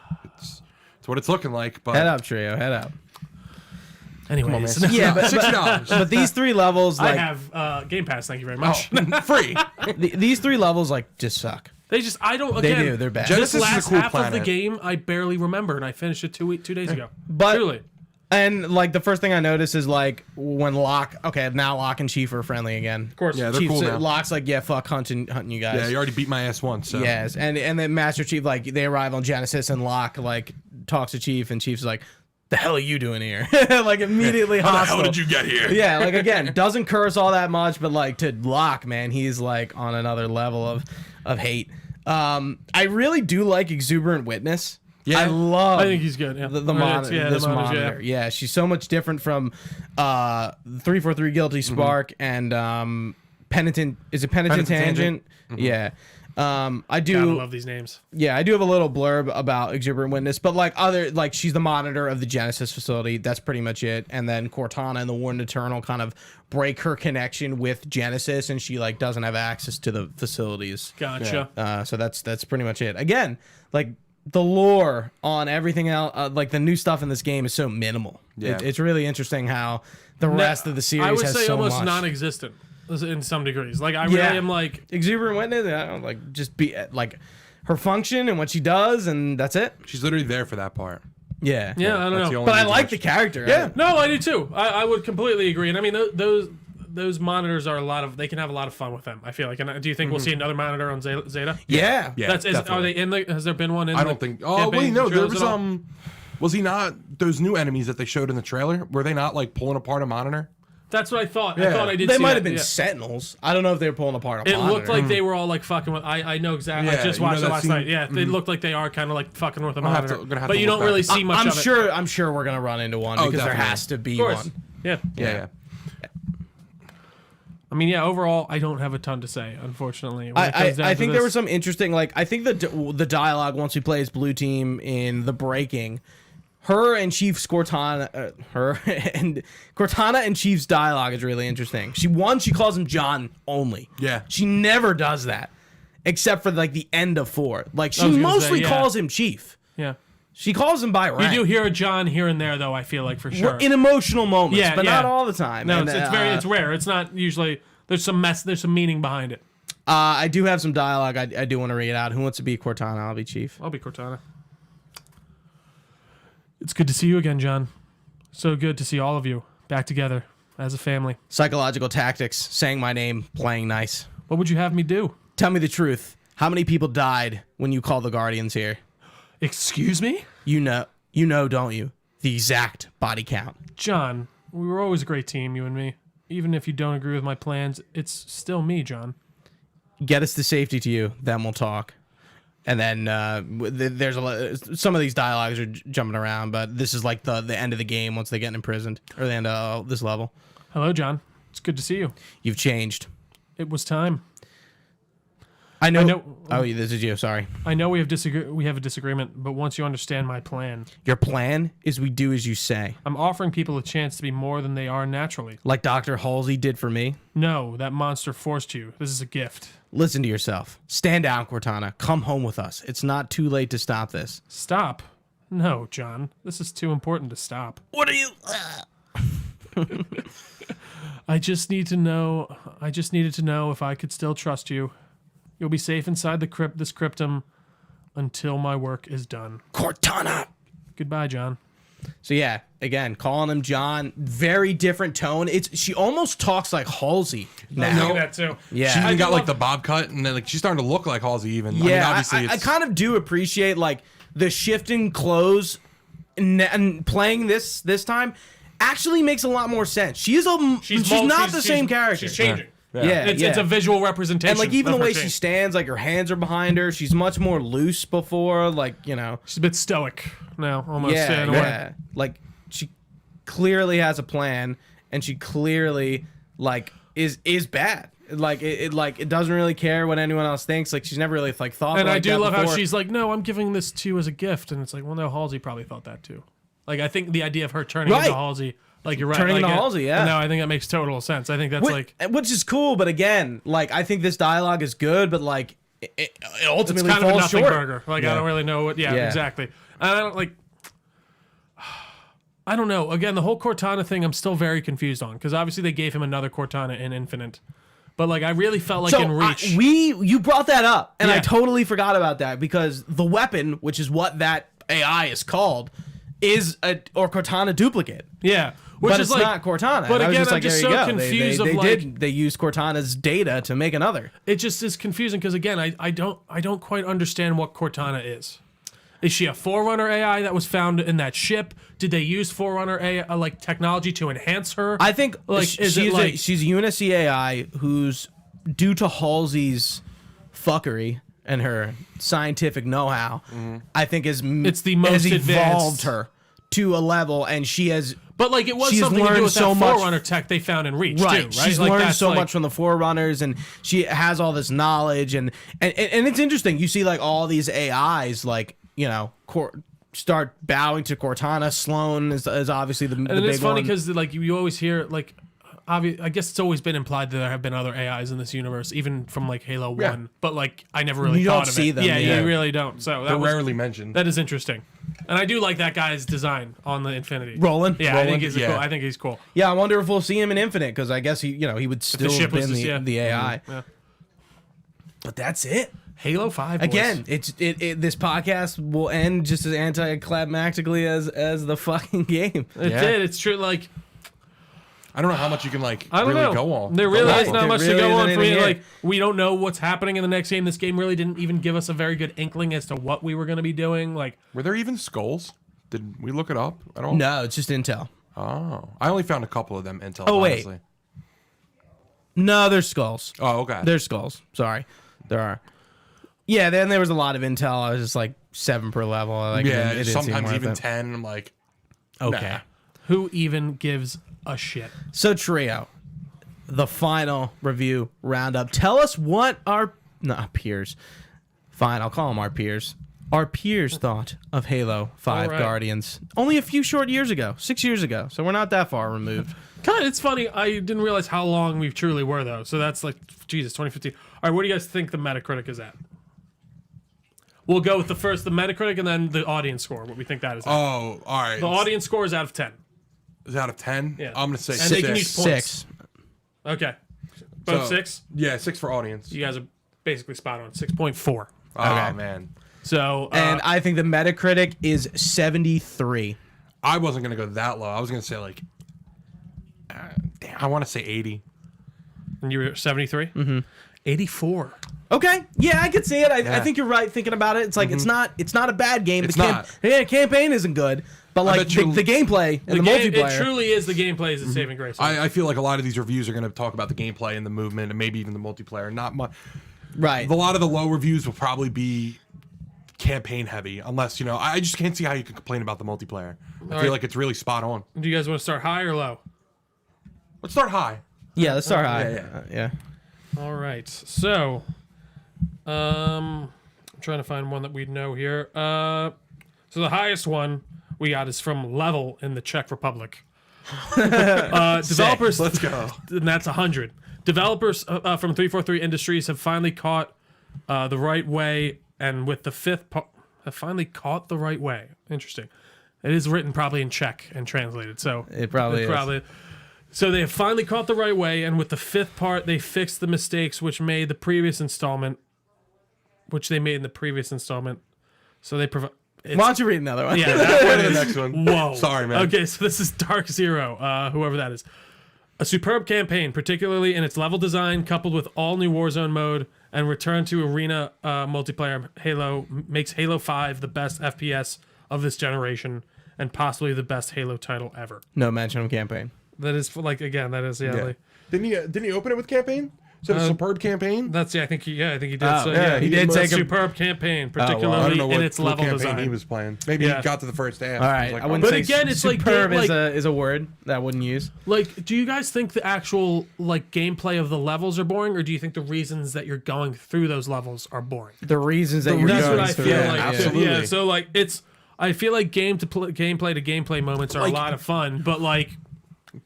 It's what it's looking like. But Head up, Trio. Head up. anyways. Yeah, but $60. but these 3 levels, I like have Game Pass. Thank you very much. Free. these 3 levels, like just suck. They just, I don't, They again, do. They're bad. Genesis this is a last cool half of the planet. game, I barely remember, and I finished it 2 days ago. But- Truly. And like the first thing I noticed is like when Locke, okay, now Locke and Chief are friendly again. Of course. Yeah, they're Chief's, cool now. Locke's like, yeah, fuck hunting you guys. Yeah, you already beat my ass once. So. Yes, and then Master Chief, like they arrive on Genesis and Locke like talks to Chief and Chief's like, the hell are you doing here? Like immediately How the hostile. hell did you get here? Yeah, like again, doesn't curse all that much, but like to Locke, man, he's like on another level of hate. I really do like Exuberant Witness. Yeah. I love I think he's good. Yeah. the Right, monitor. yeah, This the monitor, monitor. Yeah, she's so much different from 343 Guilty Spark and Penitent. Is it Penitent Tangent? Yeah. I do. God, I love these names. Yeah, I do have a little blurb about Exuberant Witness, but like she's the monitor of the Genesis facility. That's pretty much it. And then Cortana and the Warden Eternal kind of break her connection with Genesis, and she like doesn't have access to the facilities. Gotcha. So that's pretty much it. Again, like the lore on everything else, like the new stuff in this game is so minimal. Yeah. It's really interesting how the rest of the series I would has say so almost much. non-existent in some degrees. Like, I really am like, Exuberant Witness. I don't like just be like her function and what she does, and that's it. She's literally there for that part. Yeah. yeah, I don't That's the know. only But I reason like why the she- character. Yeah. No, I do too. I would completely agree. And I mean, those monitors are they can have a lot of fun with them, I feel like. And do you think we'll see another monitor on Zeta? Yeah. Yeah, Are definitely. they in the, has there been one in I the don't think. Oh campaign wait, no. There trailers was at all? Was he not those new enemies that they showed in the trailer? Were they not like pulling apart a monitor? That's what I thought. Yeah. I thought I did They see might that, have been yeah. Sentinels. I don't know if they were pulling apart a It monitor. looked like they were all like fucking with. I know exactly. I Yeah, just you know watched it that last scene? night. Yeah, they look like they are kind of like fucking with a I'll have monitor. to- gonna have but to you look don't back. really see much I'm of it. sure. I'm sure we're gonna run into one because there definitely. has to be Of course. one. Yeah. Yeah. I mean, yeah. Overall, I don't have a ton to say, unfortunately. when it comes down I to think this. there was some interesting, like I think the dialogue once we play as Blue Team in the Breaking, her and Chief's Cortana, Cortana and Chief's dialogue is really interesting. She calls him John only. Yeah. She never does that, except for like the end of 4. Like she was gonna mostly say, yeah. calls him Chief. Yeah. She calls him by You rank. do hear a John here and there, though. I feel like for sure. In emotional moments, Yeah, but yeah. not all the time. No, And, it's rare. It's not usually. There's some meaning behind it. I do have some dialogue. I do want to read out. Who wants to be Cortana? I'll be Chief. I'll be Cortana. It's good to see you again, John. So good to see all of you back together as a family. Psychological tactics, saying my name, playing nice. What would you have me do? Tell me the truth. How many people died when you called the Guardians here? Excuse me? You know, don't you? The exact body count. John, we were always a great team, you and me. Even if you don't agree with my plans, it's still me, John. Get us to safety to you, then we'll talk. And then there's some of these dialogues are jumping around, but this is like the end of the game once they get imprisoned, or the end of this level. Hello, John. It's good to see you. You've changed. It was time. I know. I know- Oh, this is you. Sorry. I know we have a disagreement, but once you understand my plan, Your plan is we do as you say, I'm offering people a chance to be more than they are naturally. like Dr. Halsey did for me. No, that monster forced you. This is a gift. Listen to yourself. Stand down, Cortana. Come home with us. It's not too late to stop this. Stop. No, John. This is too important to stop. What are you? I just needed to know if I could still trust you. You'll be safe inside this cryptum until my work is done. Cortana. Goodbye, John. So yeah, again, calling him John, very different tone. She almost talks like Halsey now. that too. Yeah. She I even do got like love- the bob cut, and then like she's starting to look like Halsey. Even I mean, Yeah, obviously, I it's, kind of do appreciate like the shift in clothes and playing this time actually makes a lot more sense. She's not the same character. She's changing. Yeah, It's a visual representation. and like even the of her way she change. stands, like her hands are behind her. She's much more loose before, like She's a bit stoic now, almost. yeah, in a way. yeah. Like she clearly has a plan, and she clearly like is bad. Like it doesn't really care what anyone else thinks. Like she's never really like thought. And like I do that love how before. she's like, "No, I'm giving this to you as a gift," and it's like, "Well, no, Halsey probably thought that too." Like I think the idea of her turning Right. into Halsey, like you're right, Turning like, into Halsey, yeah. No, I think that makes total sense. I think that's which is cool, but again, like I think this dialogue is good, but like it it's ultimately kind of a falls nothing short. burger. Like I don't really know what. Yeah, Yeah. exactly. And I don't like. I don't know. Again, the whole Cortana thing, I'm still very confused on because obviously they gave him another Cortana in Infinite, But like I really felt like in Reach, you brought that up, and I Yeah. totally forgot about that because the weapon, which is what that AI is called, is a Cortana duplicate. yeah, which But is it's like, not Cortana. But And I was again, just I'm like, just there you so go. confused They used Cortana's data to make another. it just is confusing because again, I don't quite understand what Cortana is. Is she a Forerunner AI that was found in that ship? Did they use Forerunner AI like technology to enhance her? I think Like, is it like- she's a Unity AI who's, due to Halsey's fuckery and her scientific know-how, I think It's the most has evolved advanced. her to a level, and she has. But like it was she's something to do learned with so that much- Forerunner tech they found in Reach Right, too, right? she's Like, learned that's so like- much from the Forerunners, and she has all this knowledge, and it's interesting. You see, like all these AIs, like start bowing to Cortana. Sloan is obviously the And big it's funny one. because like you always hear like, I guess it's always been implied that there have been other AIs in this universe, even from like Halo 1. But like I never really You thought don't of see it. them, Yeah, yeah. you really don't. So They're that was, rarely mentioned. that is interesting, and I do like that guy's design on the Infinity. Roland? Yeah, I think Roland? he's Yeah. cool. I think he's cool. Yeah, I wonder if we'll see him in Infinite, because I guess he would still ship have was been just- yeah. the AI. Yeah. But that's it. Halo 5 boys. Again, this podcast will end just as anticlimactically as the fucking game. It Yeah. did. It's true. Like I don't know how much you can like I don't really know. go on. There really Right. is not There much really to go isn't on for me. anything Like we don't know what's happening in the next game. This game really didn't even give us a very good inkling as to what we were going to be doing. Like Were there even skulls? Did we look it up at all? No, it's just intel. Oh, I only found a couple of them intel. Oh, wait. honestly. No, there's skulls. Oh, okay. There's skulls. Sorry, there are. Yeah, then there was a lot of intel. I was just like 7 per level. Like, yeah, it didn't seem sometimes worth even it. 10. I'm like, Okay. nah. who even gives a shit? So Trio, the final review roundup. Tell us what our peers. Fine, I'll call them our peers. Our peers thought of Halo 5 All right. Guardians only a few short years ago, 6 years ago. So we're not that far removed. God, it's funny. I didn't realize how long we truly were though. So that's like Jesus, 2015. All right, what do you guys think the Metacritic is at? We'll go with the Metacritic, and then the audience score. What we think that is. At. Oh, all right. The audience score is out of 10. Is out of 10? Yeah. I'm gonna say And 6. they can use points. 6. Okay, both So- 6. Yeah, 6 for audience. You guys are basically spot on. 6.4. Oh Okay. man, So And I think the Metacritic is 73. I wasn't gonna go that low. I was gonna say like, damn, I want to say 80. and you were 73. 84. Okay, yeah, I could see it. I Yeah. think you're right thinking about it. It's like it's not a bad game. It's the not. campaign isn't good, but like bet you- the gameplay and the, Game, multiplayer. it truly is the gameplay is the saving grace. I feel like a lot of these reviews are gonna talk about the gameplay and the movement and maybe even the multiplayer. Not much. right. A lot of the low reviews will probably be campaign heavy, unless I just can't see how you can complain about the multiplayer. I feel right. like it's really spot on. Do you guys want to start high or low? Let's start high. Yeah, let's start high. yeah. Yeah. All right. So, I'm trying to find one that we know here. So the highest one we got is from Level in the Czech Republic. Developers, Let's go. and that's 100. Developers from 343 Industries have finally caught the right way, and with the fifth have finally caught the right way. Interesting. It is written probably in Czech and translated, so It probably is. So they have finally caught the right way, and with the fifth part, they fixed the mistakes which they made in the previous installment. So they provide. Why don't you read another one? Yeah, that Go one to the is. next one. Whoa. Sorry, man. Okay, so this is Dark Zero, whoever that is. A superb campaign, particularly in its level design, coupled with all new Warzone mode and return to arena multiplayer. Halo makes Halo 5 the best FPS of this generation and possibly the best Halo title ever. No mention of campaign. That is like like, Didn't he open it with campaign? Is it a superb campaign? that's I think he did. Oh, so, yeah, he did a take a- superb campaign, I particularly don't know in what, its what level campaign design. he was playing. Maybe Yeah. he got to the first half. All He right, was like, I wouldn't But say again, it's like superb game- is a word that I wouldn't use. Like, do you guys think the actual like gameplay of the levels are boring, or do you think the reasons that you're going through those levels are boring? The reasons that you're That's going what I through. feel Yeah, like. absolutely. Yeah, so like I feel like gameplay to gameplay moments are Like- a lot of fun, but like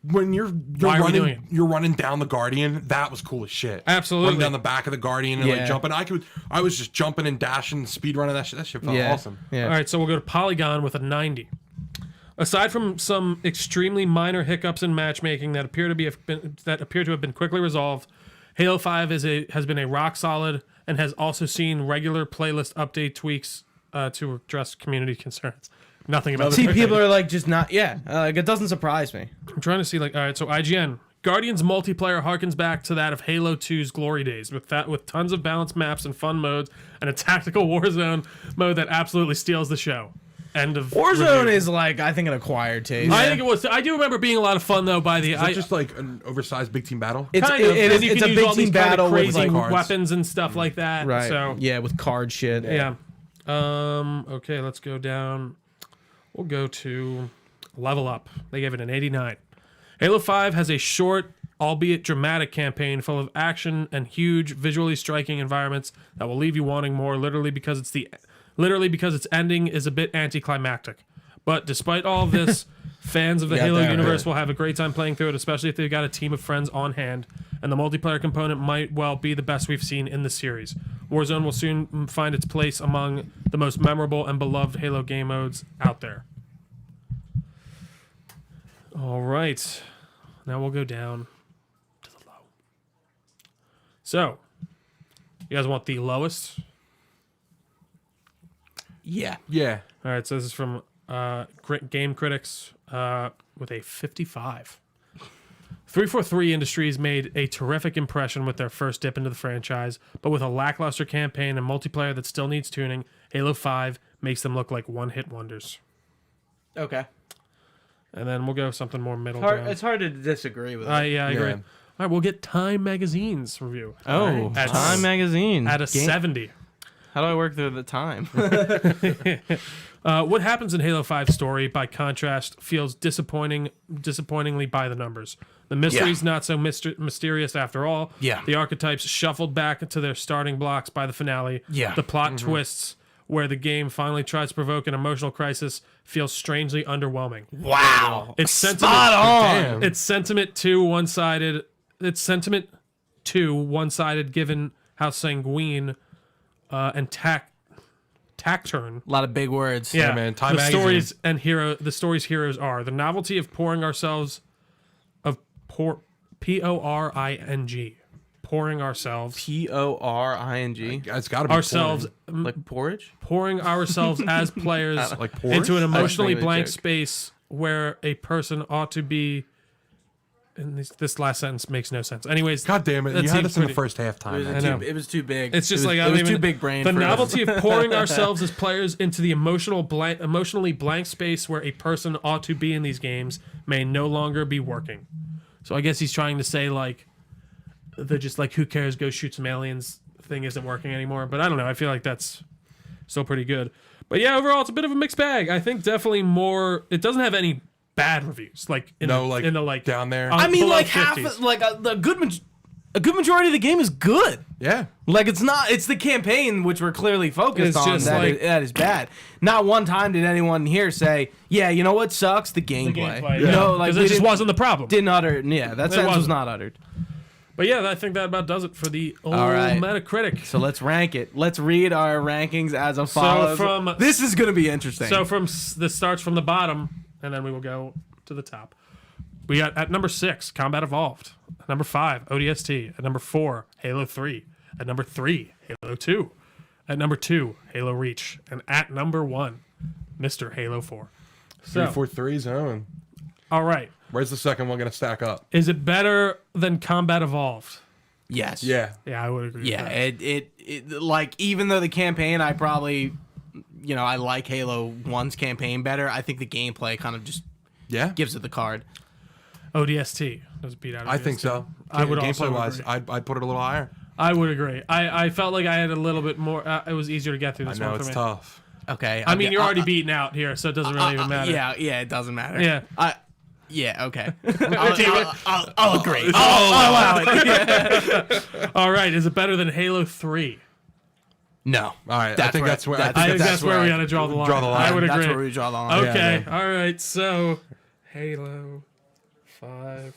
when you're Why are we doing it? you're running down the Guardian, that was cool as shit. Absolutely. Running down the back of the Guardian and Yeah. like jumping. I was just jumping and dashing, speed running that shit. That shit felt Yeah. awesome. Yeah. all right, so we'll go to Polygon with a 90. Aside from some extremely minor hiccups in matchmaking that appear to have been quickly resolved, Halo 5 has been a rock solid and has also seen regular playlist update tweaks to address community concerns. Nothing about See, the people are like just not. Yeah, like it doesn't surprise me. I'm trying to see, like, all right, so IGN. Guardians multiplayer harkens back to that of Halo 2's glory days, with tons of balanced maps and fun modes, and a tactical Warzone mode that absolutely steals the show. End of Warzone review. is like I think an acquired taste. I think it was. I do remember being a lot of fun though. By the Is it just like an oversized big team battle? It's kind of, it is and you it's a can use all big these team kind of battle with crazy like cards. weapons and stuff like that. right. So Yeah, with card shit. yeah. Okay, let's go down. We'll go to Level Up. They gave it an 89. Halo 5 has a short, albeit dramatic campaign full of action and huge, visually striking environments that will leave you wanting more, literally because its ending is a bit anticlimactic. But despite all of this, fans of the got Halo that universe right. will have a great time playing through it, especially if they've got a team of friends on hand. And the multiplayer component might well be the best we've seen in the series. Warzone will soon find its place among the most memorable and beloved Halo game modes out there. All right. Now we'll go down to the low. So, you guys want the lowest? Yeah. Yeah. All right, so this is from Game Critics with a 55. 343 Industries made a terrific impression with their first dip into the franchise, but with a lackluster campaign and multiplayer that still needs tuning, Halo 5 makes them look like one-hit wonders. Okay. And then we'll go something more middle Hard, ground. it's hard to disagree with it. Yeah, I agree. Yeah. All right, we'll get Time Magazine's review. Oh, At Time Magazine. At a 70. How do I work through the time? What happens in Halo 5's story, by contrast, feels disappointingly by the numbers. The mystery's not so mysterious after all. Yeah. The archetypes shuffled back to their starting blocks by the finale. Yeah. The plot twists, where the game finally tries to provoke an emotional crisis, feels strangely underwhelming. Wow. It's Spot on. Damn. It's sentiment too one-sided. Given how sanguine and taciturn. A lot of big words. Yeah, man, Time the Magazine. story's heroes are the novelty of pouring ourselves P-O-R-I-N-G. Pouring ourselves. P-O-R-I-N-G. It's got to be Ourselves. Like porridge? Pouring ourselves as players Like porridge? into an emotionally I was thinking of a blank joke. space where a person ought to be. And this last sentence makes no sense. Anyways, God damn it! that You had seems this in the pretty- first half time. I know. It was too big. It's just it was, like I it don't was even, too big brain. The for us. novelty of pouring ourselves as players into the emotionally blank space where a person ought to be in these games may no longer be working. So I guess he's trying to say like they're just like who cares, go shoot some aliens thing isn't working anymore. But I don't know. I feel like that's still pretty good. But yeah, overall it's a bit of a mixed bag. I think definitely more. It doesn't have any bad reviews like in the down there. on I mean, below like 50s. a good majority of the game is good. Yeah. Like it's the campaign which we're clearly focused It's on just like- that is bad. Not one time did anyone here say, "Yeah, you know what sucks? The gameplay." Yeah. No, like because we it just didn't, wasn't the problem. didn't utter. Yeah, that sentence was wasn't. not uttered. But yeah, I think that about does it for the old All right. Metacritic. So let's rank it. Let's read our rankings as follows. This is gonna be interesting. So this starts from the bottom, and then we will go to the top. We got at number 6, Combat Evolved. At number 5, ODST. At number 4, Halo 3. At number 3, Halo 2. At number 2, Halo Reach. And at number 1, Mr. Halo 4. So, 3-4-3 zone. all right. Where's the second one gonna stack up? Is it better than Combat Evolved? yes. Yeah. Yeah, I would agree. Yeah. With that. It like even though the campaign I probably I like Halo 1's campaign better. I think the gameplay kind of just Yeah. gives it the card. ODST does beat out. I think ODST. so. I would also gameplay wise, agree. I'd put it a little higher. I would agree. I felt like I had a little bit more. It was easier to get through I this know one for it's me. tough. Okay. I mean, you're already beaten out here, so it doesn't really even matter. Yeah, it doesn't matter. Yeah. Yeah, okay. I'll- I'll agree. I'll allow it. All right. Is it better than Halo 3? No. All right, I think that's where I think that's where we got to draw the line. draw the line. I would That's agree. where we draw the line. Okay. Yeah, All right. So, Halo 5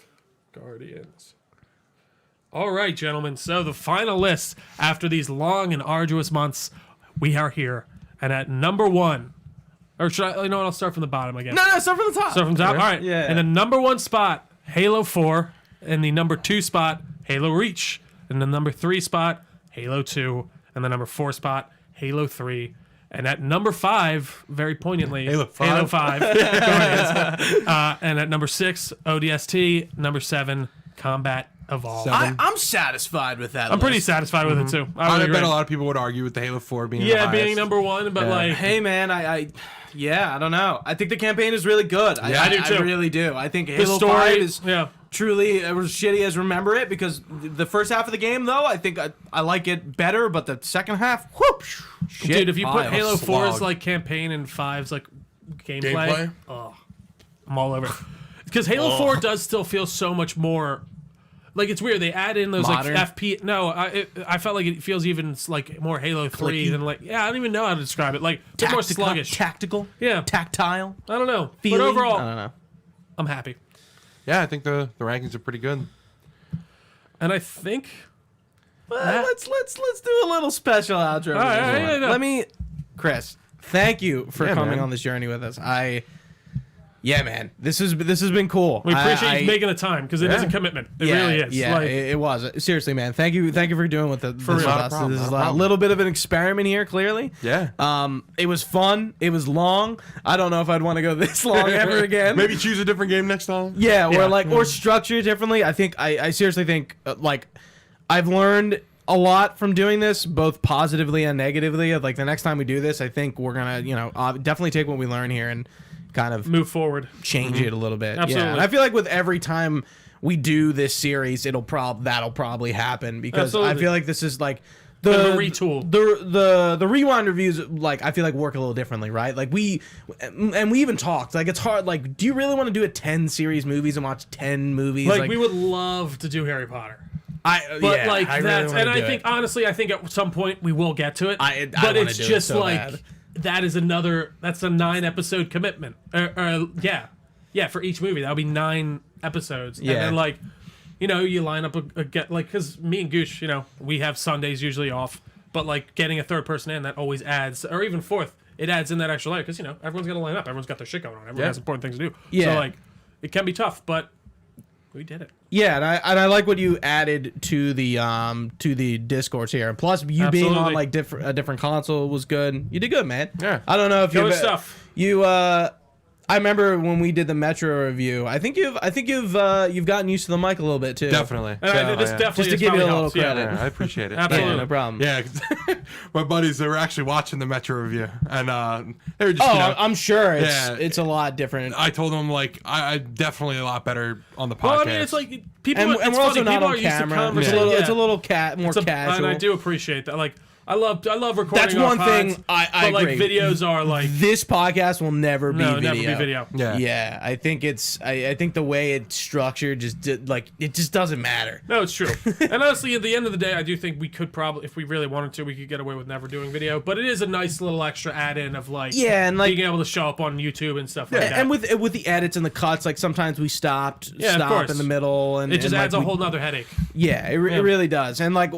Guardians. All right, gentlemen. So the final list after these long and arduous months, we are here, and at number 1, or should I? You know what? I'll start from the bottom again. No, start from the top. Start from the top. All right. Yeah. In the number 1 spot, Halo 4, and the number 2 spot, Halo Reach. In the number 3 spot, Halo 2. And the number 4 spot, Halo 3. And at number 5, very poignantly, Halo 5. And at number 6, ODST. Number 7, Combat Evolved. I'm satisfied with that. I'm pretty satisfied with it too. I would bet agree. a lot of people would argue with the Halo 4 being the Yeah, highest. being number 1, but like, Hey man, I don't know. I think the campaign is really good. Yeah, I do too. I really do. I think the Halo story 5 is yeah. truly as shitty as remember it, because the first half of the game though, I think I like it better, but the second half, whoop, shit Dude, if you put pile. Halo 4's slog. like campaign and 5's like gameplay, oh, I'm all over it. Because Halo 4 does still feel so much more. Like, it's weird. They add in those Modern? like FP. No, I felt like it feels even like more Halo 3 Clicky? than like. Yeah, I don't even know how to describe it. Like, it's more sluggish. Tactical, Yeah. tactile. I don't know. Feeling? But overall, I don't know. I'm happy. Yeah, I think the rankings are pretty good. And I think. Well, let's do a little special outro. All right, yeah. Let me, Chris. Thank you for Yeah, coming man. on this journey with us. Yeah, man. This has been cool. We appreciate you making the time because it is a commitment. It really is. Yeah, Like, it was. Seriously, man. Thank you for doing this with real. us. Not a problem, This is not a a problem. little bit of an experiment here, clearly. Yeah. It was fun. It was long. I don't know if I'd want to go this long ever again. Maybe choose a different game next time. Yeah, or Yeah. or structure it differently. I think I seriously think like I've learned a lot from doing this, both positively and negatively. Like the next time we do this, I think we're gonna definitely take what we learn here and kind of move forward. change it a little bit. Absolutely. Yeah, and I feel like with every time we do this series, that'll probably happen because Absolutely. I feel like this is like Kind of a retool. the rewind reviews, like I feel like work a little differently, right? Like we even talked, like it's hard. Like, do you really want to do a 10 series movies and watch 10 movies? Like, we would love to do Harry Potter. but But like I really that's wanna and I do think it. honestly I think at some point we will get to it. I but wanna it's do it just so like bad. that's a 9-episode commitment. Yeah, for each movie that would be 9 episodes. Yeah. And then like you line up a get like because me and Goosh, we have Sundays usually off, but like getting a third person in that always adds, or even fourth, it adds in that extra layer because everyone's got to line up, everyone's got their shit going on, everyone has important things to do. Yeah. So like it can be tough, but we did it. Yeah, and I like what you added to the discourse here. And plus, you being on Absolutely. like a different console was good. You did good, man. Yeah. I don't know if Good you've stuff. I remember when we did the Metro review. I think you've gotten used to the mic a little bit too. Definitely. And this yeah. definitely Just to has give you a probably little helped, yeah. credit. Yeah, I appreciate it. Absolutely. Yeah, no problem. Yeah, 'cause my buddies, they were actually watching the Metro review, and they were just, Oh, I'm sure Yeah. it's a lot different. I told them, like, I definitely a lot better on the podcast. Well, I mean, it's like people. And it's we're also funny, not people on are used to camera. It's a conversating. little, Yeah. it's a little more It's a- casual. and I do appreciate that. Like, I love recording. That's our one pods, thing I but like agree. videos are like This podcast will never be no, video. never be video. Yeah. Yeah, I think I think the way it's structured it just doesn't matter. No, it's true. And honestly, at the end of the day, I do think we could probably, if we really wanted to, we could get away with never doing video. But it is a nice little extra add-in of like, Yeah, and like being able to show up on YouTube and stuff like that. and with the edits and the cuts, like sometimes we stop of course. in the middle, and it just and, adds like, a whole nother headache. Yeah, it really does. And like,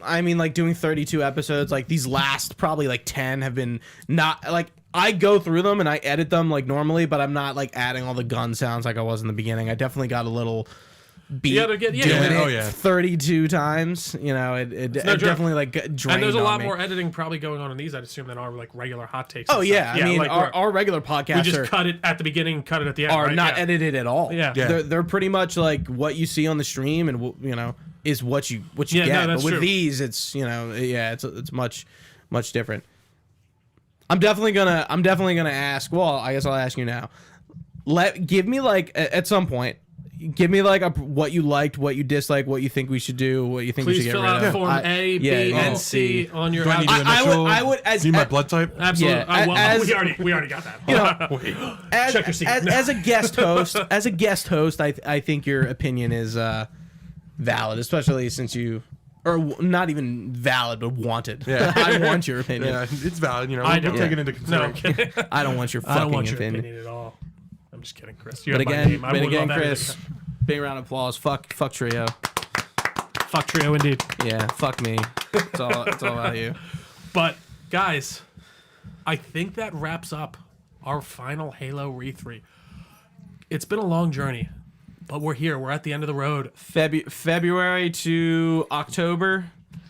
I mean, like doing 32 episodes, like these last probably like 10 have been not like I go through them and I edit them like normally, but I'm not like adding all the gun sounds like I was in the beginning. I definitely got a little beat You gotta get- yeah, doing yeah. it Oh, yeah. 32 times. It no joke. definitely like drained And there's a on lot me. more editing probably going on in these, I'd assume, than our like regular hot takes. Oh and yeah, stuff. I mean like, our regular we podcasts just cut it at the beginning and cut it at the end. are right? not Yeah. edited at all. Yeah. Yeah. They're pretty much like what you see on the stream, and is what you Yeah, no, get. that's But with true. these, it's it's much different. I'm definitely gonna ask. Well, I guess I'll ask you now. Give me like at some point. Give me like what you liked, what you disliked, what you think we should do, what you think we Please should fill get rid out of. Form A, B, and C on your. Do I need to I would- initial? I would- as- need my as- blood type? Absolutely. Yeah, as- We already got that. You know, as, Check your seat. as a guest host, I think your opinion is valid, especially since you. Or not even valid, but wanted. Yeah. I want your opinion. Yeah, it's valid. I We'll don't. take it into No, I'm consideration. kidding. I don't want your fucking I don't want your opinion. opinion at all. I'm just kidding, Chris. You But have my again, name. I would love Chris, everything. big round of applause. Fuck Trio. Fuck Trio, indeed. Yeah, fuck me. It's all about you. But guys, I think that wraps up our final Halo RE3. It's been a long journey. but we're here. We're at the end of the road. February to October.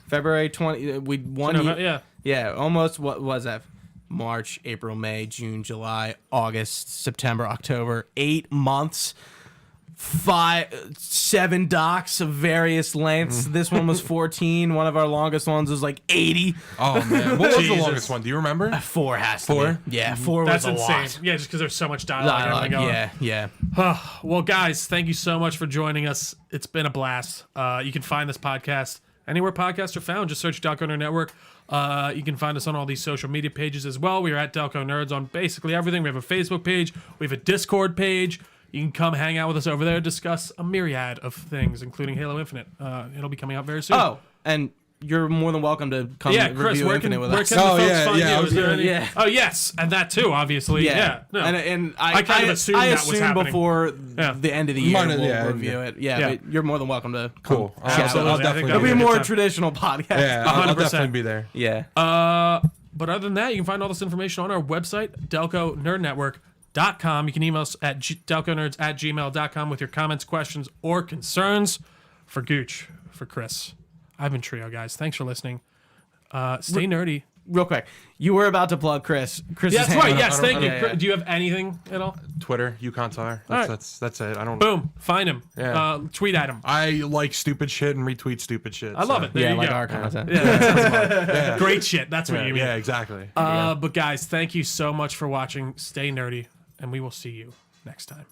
February 20. We one year. Yeah. Yeah, almost. What was that? March, April, May, June, July, August, September, October. 8 months. 7 docks of various lengths. This one was 14. One of our longest ones was like 80. Oh man, what was the Jesus. longest one? Do you remember? 4 has to 4? be. Yeah, 4 That's was a insane. lot. Yeah, just because there's so much dialogue. Yeah. Well, guys, thank you so much for joining us. It's been a blast. You can find this podcast anywhere podcasts are found. Just search Delco Nerd Network. You can find us on all these social media pages as well. We are at Delco Nerds on basically everything. We have a Facebook page. We have a Discord page. You can come hang out with us over there, discuss a myriad of things, including Halo Infinite. It'll be coming out very soon. Oh, and you're more than welcome to come Yeah, Chris, review where Infinite with where us. can the Oh, folks yeah, find yeah, you? Is there any? yeah. Oh, yes, and that too, obviously. Yeah. No. And I kind of assumed I that was assumed happening. before Yeah. the end of the year Mine- we'll yeah, review it. Yeah, Yeah. but you're more than welcome to Cool. come chat Absolutely. with us. I think definitely It'll be a that'd more good time. traditional podcast. Yeah, I'll 100%. definitely be there. Yeah. But other than that, you can find all this information on our website, DelcoNerdNetwork.com. You can email us at DelcoNerds@gmail.com with your comments, questions, or concerns. For Gooch, for Chris, I've been Trio, guys. Thanks for listening. Stay nerdy. Real quick, you were about to plug Chris. Chris Yeah, is that's right. hanging Yes, out. thank you. Yeah, yeah. Do you have anything at all? Twitter, UContar. right. That's it. I don't. Boom. Find him. Yeah. Tweet at him. I like stupid shit and retweet stupid shit. I love it. There Yeah, you like go. our content. Yeah, that sounds fun. Great shit. That's what Yeah, you mean. yeah, exactly. But guys, thank you so much for watching. Stay nerdy, and we will see you next time.